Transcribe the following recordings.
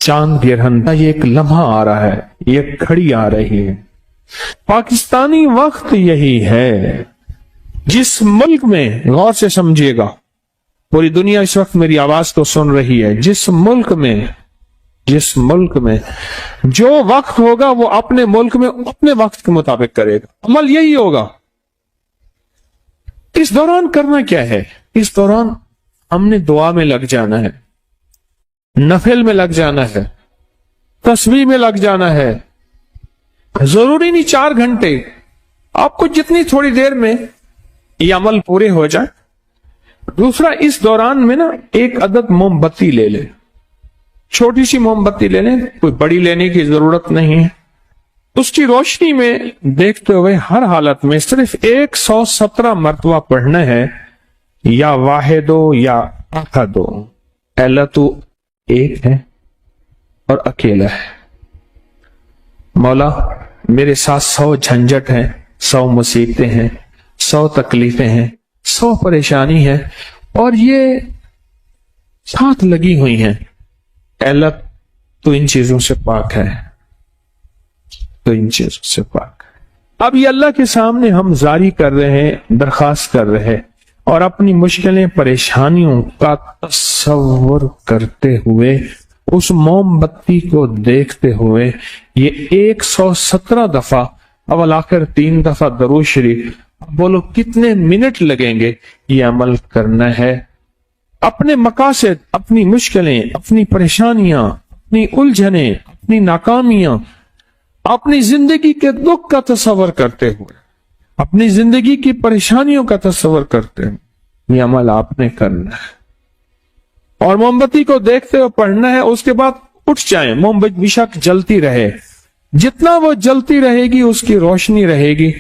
چاند گرہن کا یہ ایک لمحہ آ رہا ہے، یہ گھڑی آ رہی ہے۔ پاکستانی وقت یہی ہے۔ جس ملک میں، غور سے سمجھیے گا، پوری دنیا اس وقت میری آواز کو سن رہی ہے، جس ملک میں جو وقت ہوگا وہ اپنے ملک میں اپنے وقت کے مطابق کرے گا، عمل یہی ہوگا۔ اس دوران کرنا کیا ہے؟ اس دوران ہم نے دعا میں لگ جانا ہے، نفل میں لگ جانا ہے، تسبیح میں لگ جانا ہے۔ ضروری نہیں 4 گھنٹے، آپ کو جتنی تھوڑی دیر میں یہ عمل پورے ہو جائے۔ دوسرا، اس دوران میں نا ایک عدد موم بتی لے لے، چھوٹی سی موم بتی لے لیں، کوئی بڑی لینے کی ضرورت نہیں ہے۔ اس کی روشنی میں دیکھتے ہوئے ہر حالت میں صرف 117 مرتبہ پڑھنا ہے، یا واحدو یا احدو، اللہ تو ایک ہے اور اکیلا ہے۔ مولا میرے ساتھ 100 جھنجٹ ہیں، 100 مصیبتیں ہیں، 100 تکلیفیں ہیں، 100 پریشانی ہے، اور یہ ساتھ لگی ہوئی ہیں۔ اللہ تو ان چیزوں سے پاک ہے، تو ان چیزوں سے پاک ہے۔ اب یہ اللہ کے سامنے ہم زاری کر رہے ہیں، درخواست کر رہے ہیں، اور اپنی مشکلیں، پریشانیوں کا تصور کرتے ہوئے، اس موم بتی کو دیکھتے ہوئے، یہ 117 دفعہ، اول آخر 3 دفعہ درود شریف، بولو کتنے منٹ لگیں گے یہ عمل کرنا ہے۔ اپنے مقاصد، اپنی مشکلیں، اپنی پریشانیاں، اپنی الجھنیں، اپنی ناکامیاں، اپنی زندگی کے دکھ کا تصور کرتے ہوئے، اپنی زندگی کی پریشانیوں کا تصور کرتے ہوئے یہ عمل آپ نے کرنا ہے، اور موم بتی کو دیکھتے ہوئے پڑھنا ہے۔ اس کے بعد اٹھ جائیں، موم بتی بیشک جلتی رہے، جتنا وہ جلتی رہے گی اس کی روشنی رہے گی،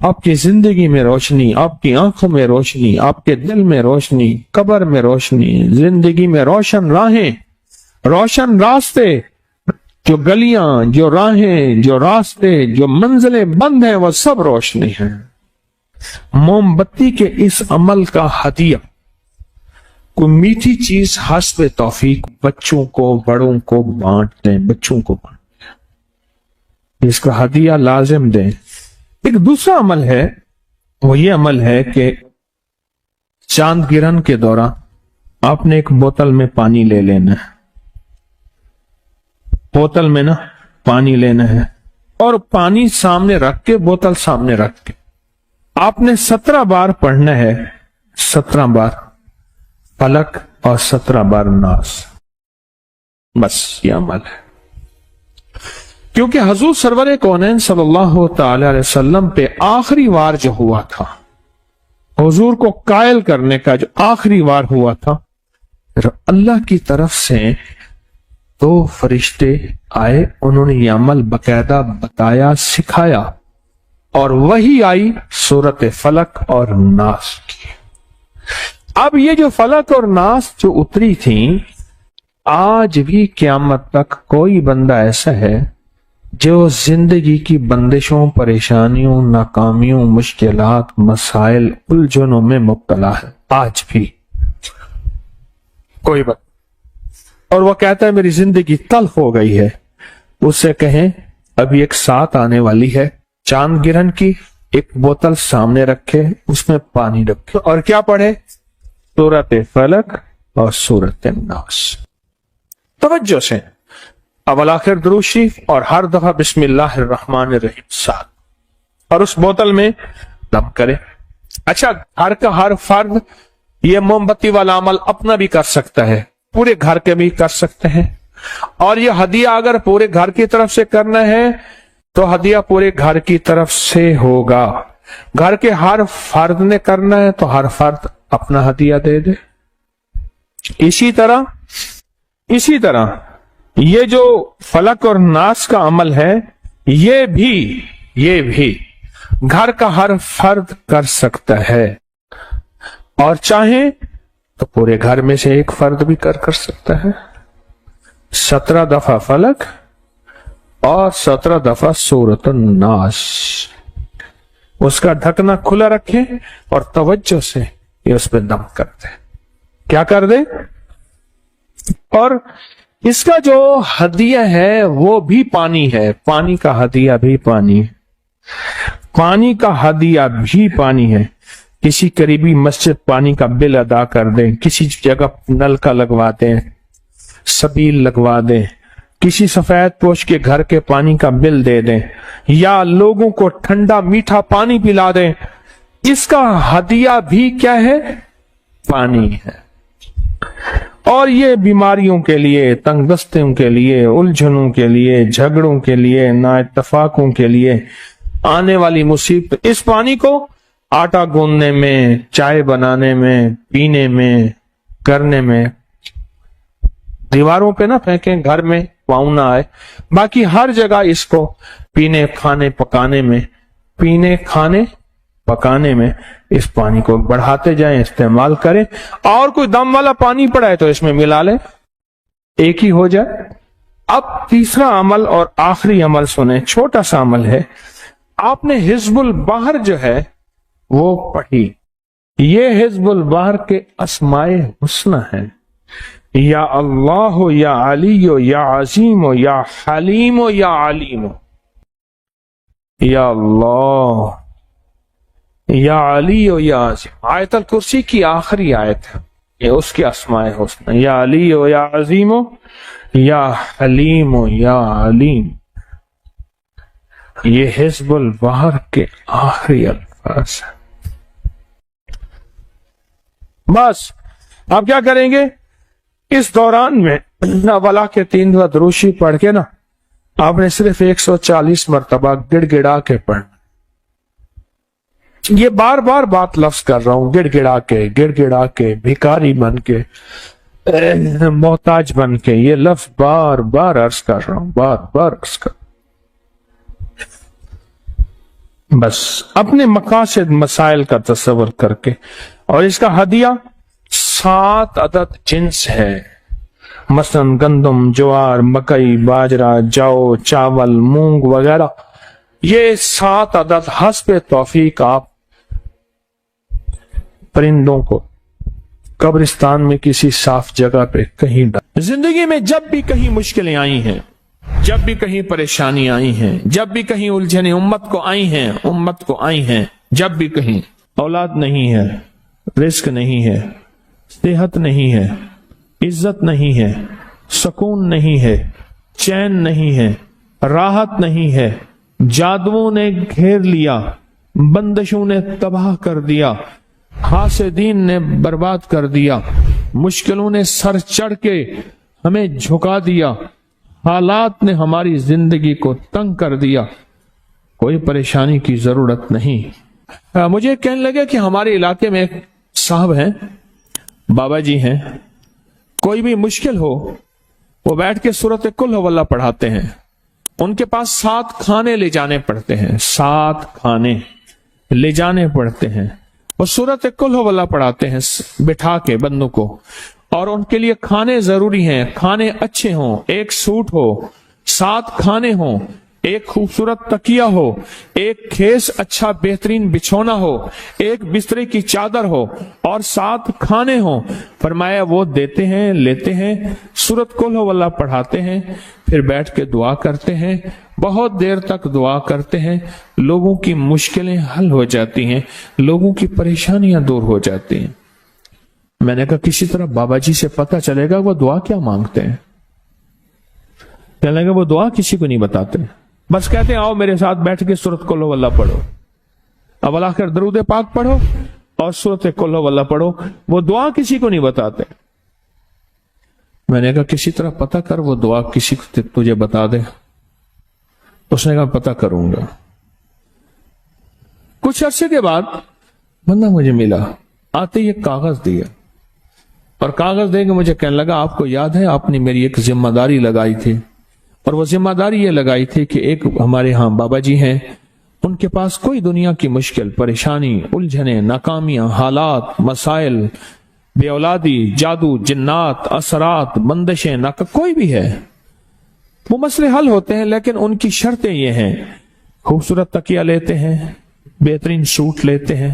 آپ کی زندگی میں روشنی، آپ کی آنکھوں میں روشنی، آپ کے دل میں روشنی، قبر میں روشنی، زندگی میں روشن راہیں، روشن راستے، جو گلیاں، جو راہیں، جو راستے، جو منزلیں بند ہیں وہ سب روشنی ہیں۔ موم بتی کے اس عمل کا ہدیہ، کوئی میٹھی چیز حسب توفیق بچوں کو، بڑوں کو بانٹ دیں، بچوں کو بانٹ دیں، اس کا ہدیہ لازم دیں۔ ایک دوسرا عمل ہے، وہ یہ عمل ہے کہ چاند گرہن کے دوران آپ نے ایک بوتل میں پانی لے لینا ہے، بوتل میں نا پانی لینا ہے، اور پانی سامنے رکھ کے، بوتل سامنے رکھ کے آپ نے 17 بار پڑھنا ہے، 17 بار فلک اور 17 بار ناس، بس یہ عمل ہے۔ کیونکہ حضور سرور کونین صلی اللہ تعالی علیہ وسلم پہ آخری وار جو ہوا تھا، حضور کو قائل کرنے کا جو آخری وار ہوا تھا، پھر اللہ کی طرف سے 2 فرشتے آئے، انہوں نے یہ عمل باقاعدہ بتایا، سکھایا، اور وہی آئی سورت فلک اور ناس کی۔ اب یہ جو فلک اور ناس جو اتری تھیں، آج بھی قیامت تک کوئی بندہ ایسا ہے جو زندگی کی بندشوں، پریشانیوں، ناکامیوں، مشکلات، مسائل، الجھنوں میں مبتلا ہے، آج بھی کوئی بندہ، اور وہ کہتا ہے میری زندگی تلخ ہو گئی ہے۔ اس سے کہیں ابھی ایک ساتھ آنے والی ہے، چاند گرہن کی، ایک بوتل سامنے رکھے، اس میں پانی رکھے، اور کیا پڑھے؟ سورت فلک اور سورت ناس۔ توجہ سے اول آخر درود شریف، اور ہر دفعہ بسم اللہ الرحمن الرحیم ساتھ، اور اس بوتل میں دم کرے۔ اچھا، گھر کا ہر فرد یہ موم بتی والا عمل اپنا بھی کر سکتا ہے، پورے گھر کے بھی کر سکتے ہیں، اور یہ ہدیہ اگر پورے گھر کی طرف سے کرنا ہے تو ہدیہ پورے گھر کی طرف سے ہوگا۔ گھر کے ہر فرد نے کرنا ہے تو ہر فرد اپنا ہدیہ دے دے۔ اسی طرح یہ جو فلک اور ناس کا عمل ہے، یہ بھی گھر کا ہر فرد کر سکتا ہے، اور چاہیں تو پورے گھر میں سے ایک فرد بھی کر سکتا ہے۔ 17 دفعہ فلک اور 17 دفعہ سورۃ الناس، اس کا ڈھکنا کھلا رکھیں اور توجہ سے یہ اس پہ دم کر دیں۔ کیا کر دیں؟ اور اس کا جو ہدیہ ہے وہ بھی پانی ہے، پانی کا ہدیہ بھی پانی ہے، پانی کا ہدیہ بھی پانی ہے۔ کسی قریبی مسجد پانی کا بل ادا کر دیں، کسی جگہ نل کا لگوا دیں، سبیل لگوا دیں، کسی سفید پوش کے گھر کے پانی کا بل دے دیں، یا لوگوں کو ٹھنڈا میٹھا پانی پلا دیں، اس کا ہدیہ بھی کیا ہے؟ پانی ہے۔ اور یہ بیماریوں کے لیے، تنگ دستیوں کے لیے، الجھنوں کے لیے، جھگڑوں کے لیے، نا اتفاقوں کے لیے آنے والی مصیبت، اس پانی کو آٹا گوندنے میں، چائے بنانے میں، پینے میں، کرنے میں، دیواروں پہ نہ پھینکیں، گھر میں پاؤں نہ آئے، باقی ہر جگہ اس کو پینے کھانے پکانے میں، پینے کھانے پکانے میں اس پانی کو بڑھاتے جائیں، استعمال کریں۔ اور کوئی دم والا پانی پڑا ہے تو اس میں ملا لیں، ایک ہی ہو جائے۔ اب تیسرا عمل اور آخری عمل سنیں، چھوٹا سا عمل ہے۔ آپ نے حزب البحر جو ہے وہ پڑھی، یہ حزب البحر کے اسماء حسنی ہیں، یا اللہ یا علی یا عظیم یا حلیم یا علیم، یا اللہ یا علی یا عظیم۔ آیت الکرسی کی آخری آیت ہے، یہ اس کے اسماء حسنی، یا علی یا عظیم یا حلیم یا علیم، یہ حزب البحر کے آخری الفاظ ہیں۔ بس آپ کیا کریں گے اس دوران میں؟ ولا کے 3 دفعہ دروشی پڑھ کے نا آپ نے صرف 140 مرتبہ گڑ گڑا کے پڑھنا۔ یہ بار بار بات لفظ کر رہا ہوں، گڑ گڑا کے، بھکاری بن کے، محتاج بن کے، یہ لفظ بار بار عرض کر رہا ہوں، بار بار عرض کر۔ بس اپنے مقاصد مسائل کا تصور کر کے، اور اس کا ہدیہ 7 عدد جنس ہے، مثلا گندم، جوار، مکئی، باجرہ، جو، چاول، مونگ وغیرہ، یہ 7 عدد حسب توفیق آپ پرندوں کو قبرستان میں کسی صاف جگہ پہ کہیں ڈال۔ زندگی میں جب بھی کہیں مشکلیں آئی ہیں، جب بھی کہیں پریشانی آئی ہیں، جب بھی کہیں الجھنیں امت کو آئی ہیں، جب بھی کہیں اولاد نہیں ہے، رزق نہیں ہے، صحت نہیں ہے، عزت نہیں ہے، سکون نہیں ہے، چین نہیں ہے، راحت نہیں ہے، جادوؤں نے گھیر لیا، بندشوں نے تباہ کر دیا، حاسدین نے برباد کر دیا، مشکلوں نے سر چڑھ کے ہمیں جھکا دیا، حالات نے ہماری زندگی کو تنگ کر دیا، کوئی پریشانی کی ضرورت نہیں۔ مجھے کہنے لگا کہ ہمارے علاقے میں ایک صاحب ہیں، بابا جی ہیں، کوئی بھی مشکل ہو وہ بیٹھ کے سورۃ قل ہو اللہ پڑھاتے ہیں۔ ان کے پاس 7 کھانے لے جانے پڑتے ہیں، 7 کھانے لے جانے پڑتے ہیں، وہ سورۃ قل ہو اللہ پڑھاتے ہیں بٹھا کے بندوں کو، اور ان کے لیے کھانے ضروری ہیں، کھانے اچھے ہوں، ایک سوٹ ہو، 7 کھانے ہوں، ایک خوبصورت تکیہ ہو، ایک کھیس اچھا بہترین بچھونا ہو، ایک بسترے کی چادر ہو، اور 7 کھانے ہوں۔ فرمایا وہ دیتے ہیں، لیتے ہیں، سورۃ قل ہو اللہ پڑھاتے ہیں، پھر بیٹھ کے دعا کرتے ہیں، بہت دیر تک دعا کرتے ہیں، لوگوں کی مشکلیں حل ہو جاتی ہیں، لوگوں کی پریشانیاں دور ہو جاتی ہیں۔ میں نے کہا کسی طرح بابا جی سے پتہ چلے گا وہ دعا کیا مانگتے ہیں۔ کہنے لگا وہ دعا کسی کو نہیں بتاتے، بس کہتے ہیں آؤ میرے ساتھ بیٹھ کے سورۃ قل ہو اللہ پڑھو، اب آ کر درود پاک پڑھو اور سورۃ قل ہو اللہ پڑھو، وہ دعا کسی کو نہیں بتاتے۔ میں نے کہا کسی طرح پتہ کر وہ دعا کسی کو تجھے بتا دے۔ اس نے کہا پتہ کروں گا۔ کچھ عرصے کے بعد بندہ مجھے ملا، آتے ہی ایک کاغذ دیا، اور کاغذ دے کے مجھے کہنے لگا آپ کو یاد ہے آپ نے میری ایک ذمہ داری لگائی تھی، اور وہ ذمہ داری یہ لگائی تھی کہ ایک ہمارے ہاں بابا جی ہیں، ان کے پاس کوئی دنیا کی مشکل، پریشانی، الجھنیں، ناکامیاں، حالات، مسائل، بے اولادی، جادو، جنات، اثرات، بندشیں، کوئی بھی ہے، وہ مسئلے حل ہوتے ہیں، لیکن ان کی شرطیں یہ ہیں، خوبصورت تکیہ لیتے ہیں، بہترین سوٹ لیتے ہیں،